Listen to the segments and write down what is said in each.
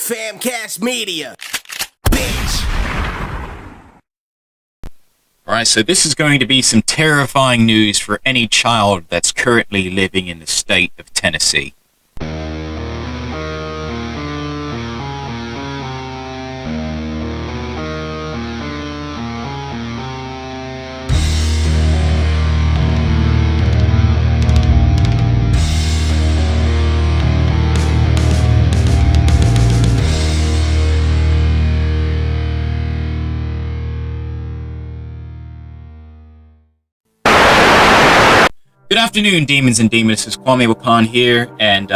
Famcast Media, bitch. Alright, so this is going to be some terrifying news for any child that's currently living in the state of Tennessee. Good afternoon, demons and demons. This is Kwame Wahkan here, and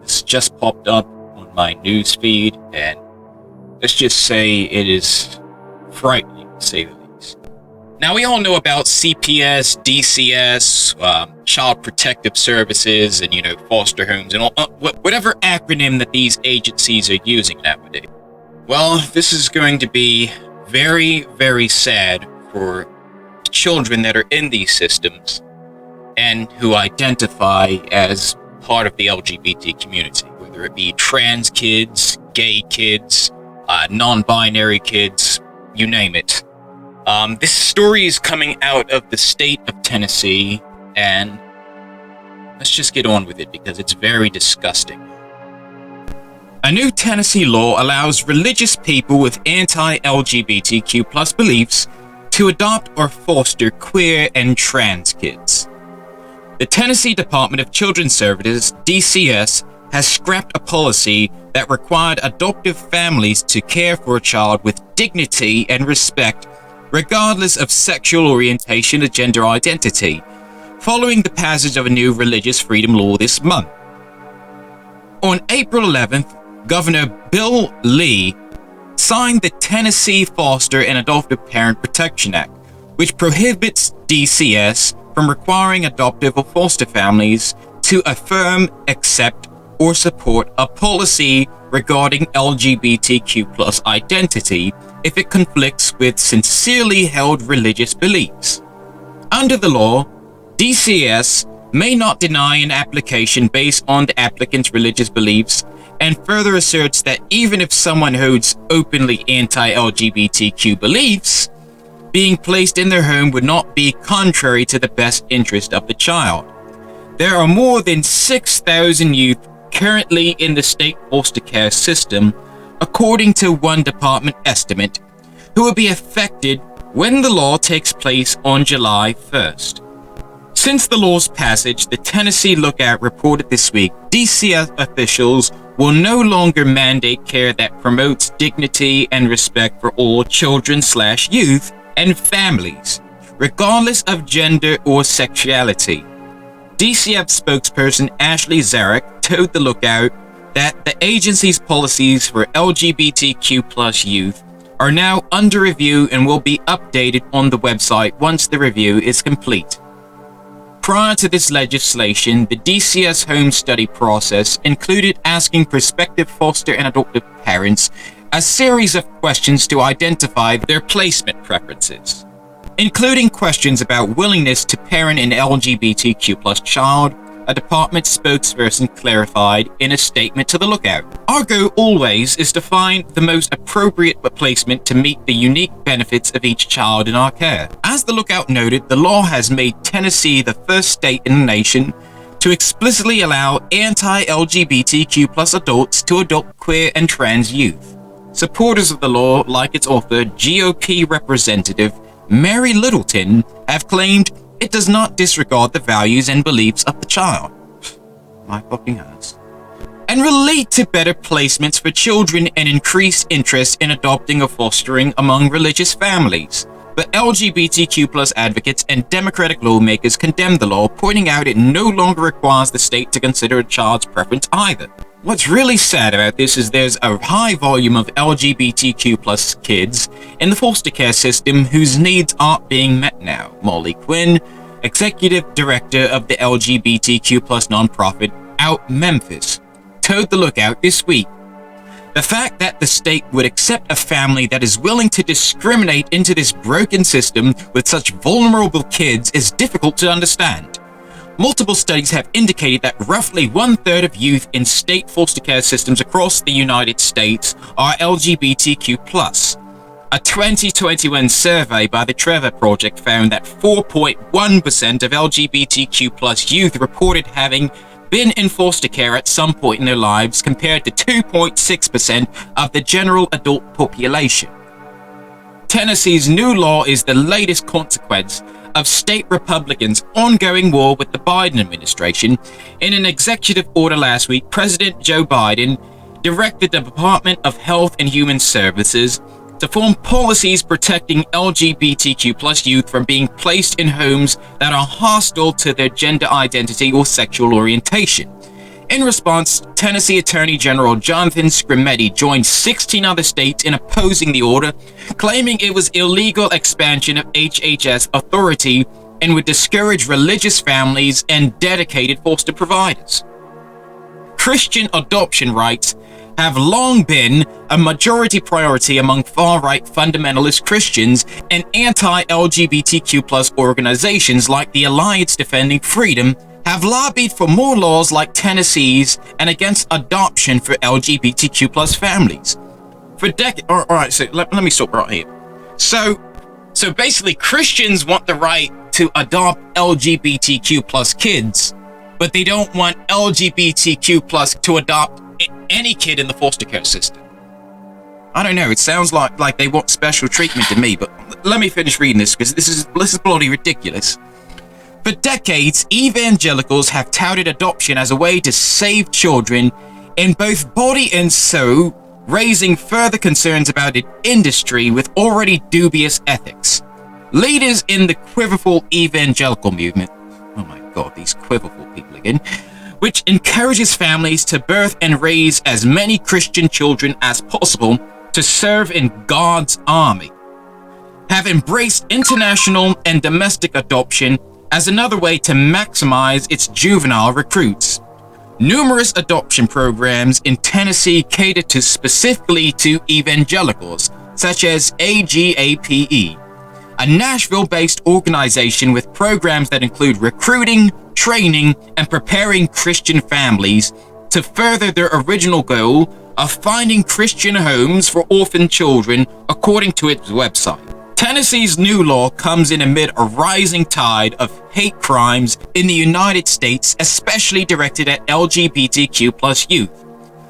this just popped up on my news feed, and let's just say it is frightening, to say the least. Now, we all know about CPS, DCS, Child Protective Services, and, foster homes, and all, whatever acronym that these agencies are using nowadays. Well, this is going to be very, very sad for children that are in these systems and who identify as part of the LGBT community, whether it be trans kids, gay kids, non-binary kids, you name it. This story is coming out of the state of Tennessee, and let's just get on with it because it's very disgusting. A new Tennessee law allows religious people with anti-LGBTQ plus beliefs to adopt or foster queer and trans kids. The Tennessee Department of Children's Services, DCS, has scrapped a policy that required adoptive families to care for a child with dignity and respect, regardless of sexual orientation or gender identity, following the passage of a new religious freedom law this month. On April 11th, Governor Bill Lee signed the Tennessee Foster and Adoptive Parent Protection Act, which prohibits DCS from requiring adoptive or foster families to affirm, accept, or support a policy regarding LGBTQ plus identity if it conflicts with sincerely held religious beliefs. Under the law, DCS may not deny an application based on the applicant's religious beliefs, and further asserts that even if someone holds openly anti-LGBTQ beliefs, being placed in their home would not be contrary to the best interest of the child. There are more than 6,000 youth currently in the state foster care system, according to one department estimate, who will be affected when the law takes place on July 1st. Since the law's passage, the Tennessee Lookout reported this week, DCS officials will no longer mandate care that promotes dignity and respect for all children/youth and families, regardless of gender or sexuality. DCF spokesperson Ashley Zarek told the Lookout that the agency's policies for LGBTQ plus youth are now under review and will be updated on the website once the review is complete. Prior to this legislation, the DCS home study process included asking prospective foster and adoptive parents a series of questions to identify their placement preferences, including questions about willingness to parent an LGBTQ plus child, a department spokesperson clarified in a statement to the Lookout. Our goal always is to find the most appropriate placement to meet the unique benefits of each child in our care. As the Lookout noted, the law has made Tennessee the first state in the nation to explicitly allow anti-LGBTQ plus adults to adopt queer and trans youth. Supporters of the law, like its author, GOP Representative Mary Littleton, have claimed it does not disregard the values and beliefs of the child. My fucking ass. And relate to better placements for children and increased interest in adopting or fostering among religious families. But LGBTQ plus advocates and Democratic lawmakers condemn the law, pointing out it no longer requires the state to consider a child's preference either. What's really sad about this is there's a high volume of LGBTQ plus kids in the foster care system whose needs aren't being met now. Molly Quinn, executive director of the LGBTQ plus nonprofit Out Memphis, told the Lookout this week, "The fact that the state would accept a family that is willing to discriminate into this broken system with such vulnerable kids is difficult to understand. Multiple studies have indicated that roughly 1/3 of youth in state foster care systems across the United States are LGBTQ+. A 2021 survey by the Trevor Project found that 4.1% of LGBTQ+ youth reported having been in foster care at some point in their lives, compared to 2.6% of the general adult population. Tennessee's new law is the latest consequence of state Republicans' ongoing war with the Biden administration. In an executive order last week, President Joe Biden directed the Department of Health and Human Services to form policies protecting LGBTQ+ youth from being placed in homes that are hostile to their gender identity or sexual orientation. In response, Tennessee Attorney General Jonathan Scrimetti joined 16 other states in opposing the order, claiming it was illegal expansion of HHS authority and would discourage religious families and dedicated foster providers. Christian adoption rights have long been a majority priority among far-right fundamentalist Christians and anti-LGBTQ+ organizations like the Alliance Defending Freedom have lobbied for more laws like Tennessee's and against adoption for LGBTQ+ families. For decades, all right, so let me stop right here. So basically Christians want the right to adopt LGBTQ+ kids, but they don't want LGBTQ+ to adopt any kid in the foster care system. I don't know, it sounds like they want special treatment to me, but let me finish reading this because this is bloody ridiculous. For decades, evangelicals have touted adoption as a way to save children in both body and soul, raising further concerns about an industry with already dubious ethics. Leaders in the quiverful evangelical movement, oh my god, these quiverful people again, which encourages families to birth and raise as many Christian children as possible to serve in God's army, have embraced international and domestic adoption as another way to maximize its juvenile recruits. Numerous adoption programs in Tennessee cater specifically to evangelicals, such as AGAPE, a Nashville-based organization with programs that include recruiting, training, and preparing Christian families to further their original goal of finding Christian homes for orphan children, according to its website. Tennessee's new law comes in amid a rising tide of hate crimes in the United States, especially directed at LGBTQ+ youth.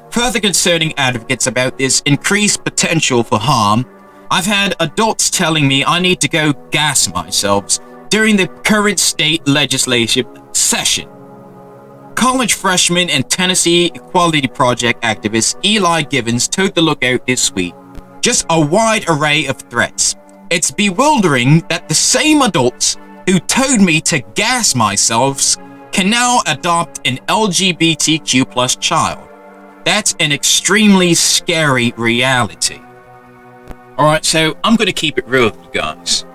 Further concerning advocates about this increased potential for harm, I've had adults telling me I need to go gas myself during the current state legislative session. College freshman and Tennessee Equality Project activist Eli Givens told The Lookout this week, just a wide array of threats. It's bewildering that the same adults who told me to gas myself can now adopt an LGBTQ+ child. That's an extremely scary reality. Alright, so I'm going to keep it real with you guys.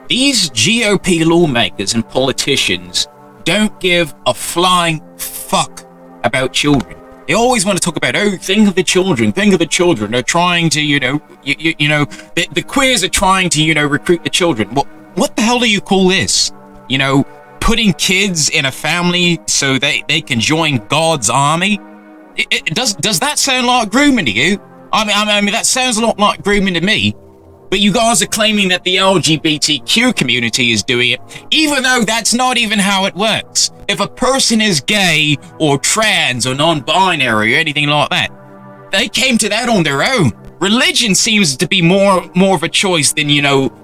These GOP lawmakers and politicians don't give a flying fuck about children. They always want to talk about, oh, think of the children. They're trying to, the queers are trying to, recruit the children. What the hell do you call this? Putting kids in a family so they can join God's army? Does that sound like grooming to you? I mean, that sounds a lot like grooming to me. But you guys are claiming that the LGBTQ community is doing it, even though that's not even how it works. If a person is gay or trans or non-binary or anything like that, they came to that on their own. Religion seems to be more of a choice than,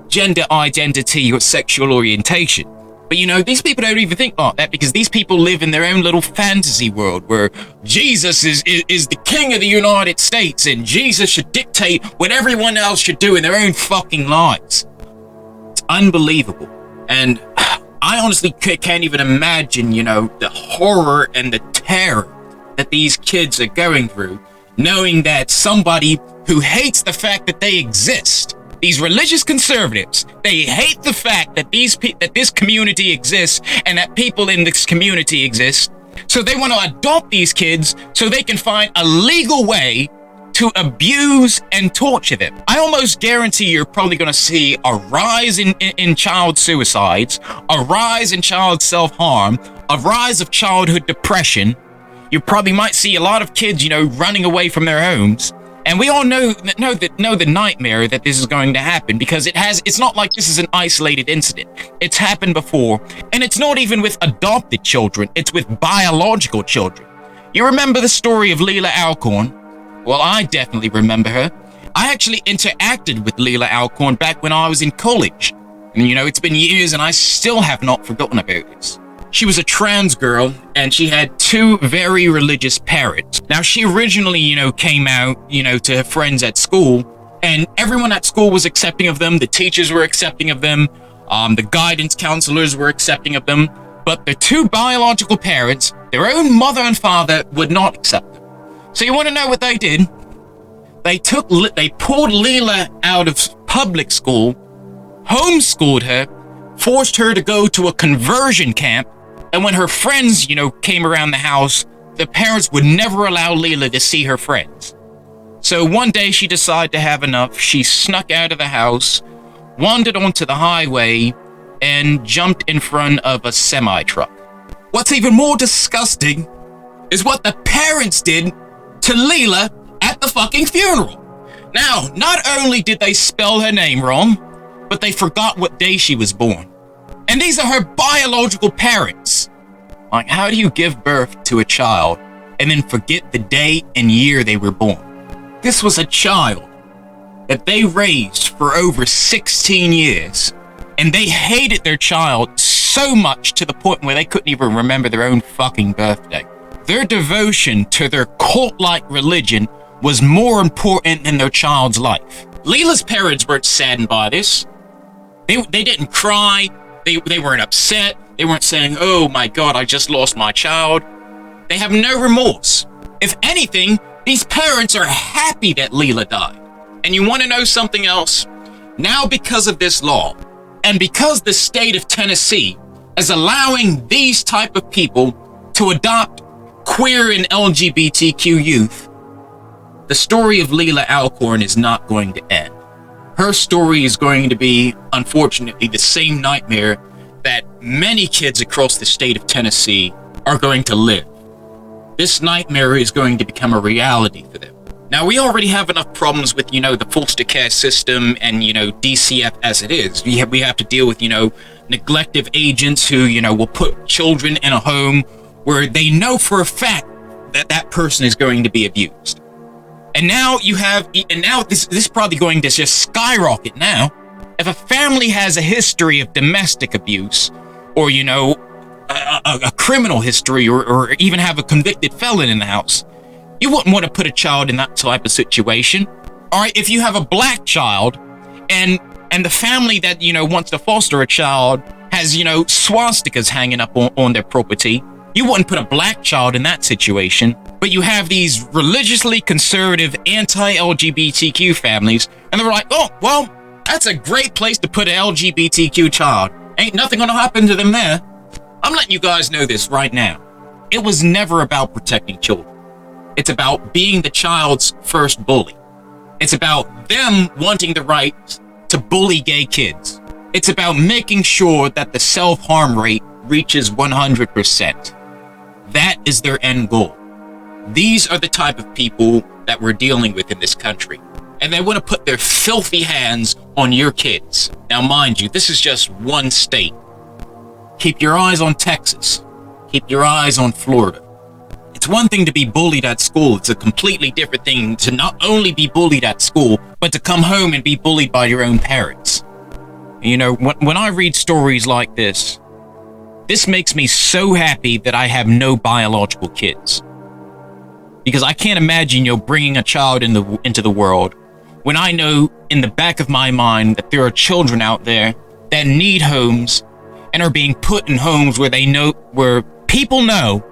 gender identity or sexual orientation. But, these people don't even think like that because these people live in their own little fantasy world where Jesus is the king of the United States and Jesus should dictate what everyone else should do in their own fucking lives. It's unbelievable. And I honestly can't even imagine, the horror and the terror that these kids are going through, knowing that somebody who hates the fact that they exist, these religious conservatives, they hate the fact that this community exists and that people in this community exist. So they want to adopt these kids so they can find a legal way to abuse and torture them. I almost guarantee you're probably going to see a rise in child suicides, a rise in child self-harm, a rise of childhood depression. You probably might see a lot of kids, you know, running away from their homes. And we all know the nightmare that this is going to happen, because it's not like this is an isolated incident. It's happened before, and it's not even with adopted children, it's with biological children. You remember the story of Leila Alcorn? Well, I definitely remember her. I actually interacted with Leila Alcorn back when I was in college. And you know, it's been years and I still have not forgotten about this. She was a trans girl, and she had two very religious parents. Now, she originally, you know, came out, you know, to her friends at school, and everyone at school was accepting of them. The teachers were accepting of them. The guidance counselors were accepting of them. But the two biological parents, their own mother and father, would not accept them. So you want to know what they did? They pulled Leila out of public school, homeschooled her, forced her to go to a conversion camp. And when her friends, you know, came around the house, the parents would never allow Leila to see her friends. So one day she decided to have enough. She snuck out of the house, wandered onto the highway, and jumped in front of a semi-truck. What's even more disgusting is what the parents did to Leila at the fucking funeral. Now, not only did they spell her name wrong, but they forgot what day she was born. And these are her biological parents. Like, how do you give birth to a child and then forget the day and year they were born? This was a child that they raised for over 16 years, and they hated their child so much to the point where they couldn't even remember their own fucking birthday. Their devotion to their cult-like religion was more important than their child's life. Leila's parents weren't saddened by this. They didn't cry. They weren't upset. They weren't saying, oh my God, I just lost my child. They have no remorse. If anything, these parents are happy that Leila died. And you want to know something else? Now, because of this law, and because the state of Tennessee is allowing these type of people to adopt queer and LGBTQ youth, the story of Leila Alcorn is not going to end. Her story is going to be, unfortunately, the same nightmare that many kids across the state of Tennessee are going to live. This nightmare is going to become a reality for them. Now, we already have enough problems with, you know, the foster care system and, you know, DCF as it is. We have to deal with, you know, neglective agents who, you know, will put children in a home where they know for a fact that that person is going to be abused. And now this is probably going to just skyrocket now. If a family has a history of domestic abuse, or, you know, a criminal history, or even have a convicted felon in the house, you wouldn't want to put a child in that type of situation. All right, if you have a black child, and the family that, you know, wants to foster a child has, you know, swastikas hanging up on their property, you wouldn't put a black child in that situation. But you have these religiously conservative anti-LGBTQ families, and they're like, oh, well, that's a great place to put an LGBTQ child. Ain't nothing gonna happen to them there. I'm letting you guys know this right now. It was never about protecting children. It's about being the child's first bully. It's about them wanting the right to bully gay kids. It's about making sure that the self-harm rate reaches 100%. That is their end goal. These are the type of people that we're dealing with in this country. And they want to put their filthy hands on your kids. Now, mind you, this is just one state. Keep your eyes on Texas. Keep your eyes on Florida. It's one thing to be bullied at school. It's a completely different thing to not only be bullied at school, but to come home and be bullied by your own parents. You know, when I read stories like this makes me so happy that I have no biological kids. Because I can't imagine, you know, bringing a child into the world when I know in the back of my mind that there are children out there that need homes and are being put in homes where people know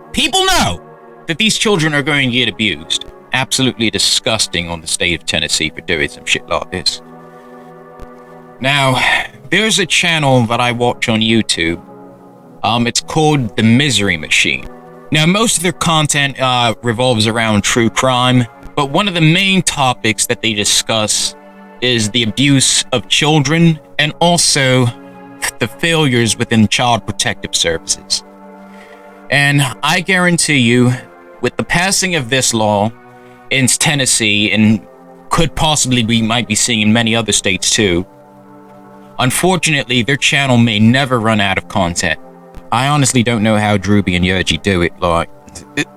that these children are going to get abused. Absolutely disgusting on the state of Tennessee for doing some shit like this. Now, there's a channel that I watch on YouTube. It's called The Misery Machine. Now, most of their content revolves around true crime, But one of the main topics that they discuss is the abuse of children and also the failures within child protective services. And I guarantee you, with the passing of this law in Tennessee, and could possibly we might be seeing in many other states too, unfortunately, their channel may never run out of content. I honestly don't know how Drewby and Yergy do it. Like,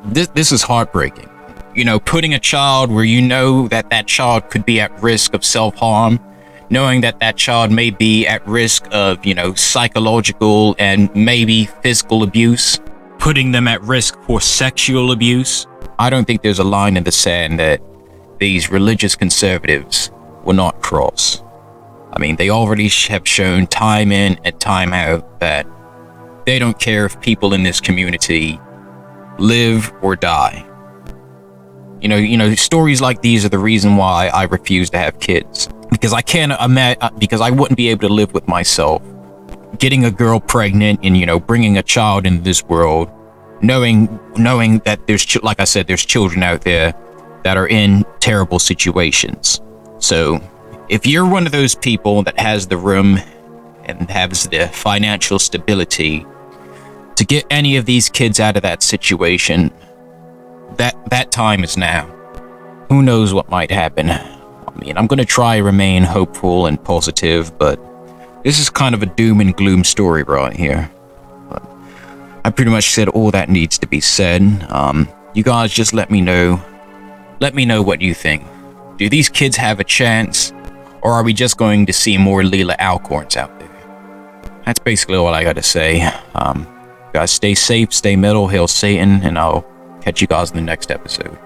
this is heartbreaking. You know, putting a child where you know that that child could be at risk of self-harm, knowing that that child may be at risk of, you know, psychological and maybe physical abuse, putting them at risk for sexual abuse. I don't think there's a line in the sand that these religious conservatives will not cross. I mean, they already have shown time in and time out that they don't care if people in this community live or die. You know, stories like these are the reason why I refuse to have kids. Because I can't imagine, because I wouldn't be able to live with myself getting a girl pregnant and, you know, bringing a child into this world, knowing that there's, like I said, there's children out there that are in terrible situations. So if you're one of those people that has the room and has the financial stability to get any of these kids out of that situation, that time is now. Who knows what might happen? I mean, I'm going to try to remain hopeful and positive, but this is kind of a doom and gloom story right here. But I pretty much said all that needs to be said. You guys just let me know. Let me know what you think. Do these kids have a chance, or are we just going to see more Leela Alcorns out there? That's basically all I got to say. Guys, stay safe, stay metal, hail Satan, and I'll catch you guys in the next episode.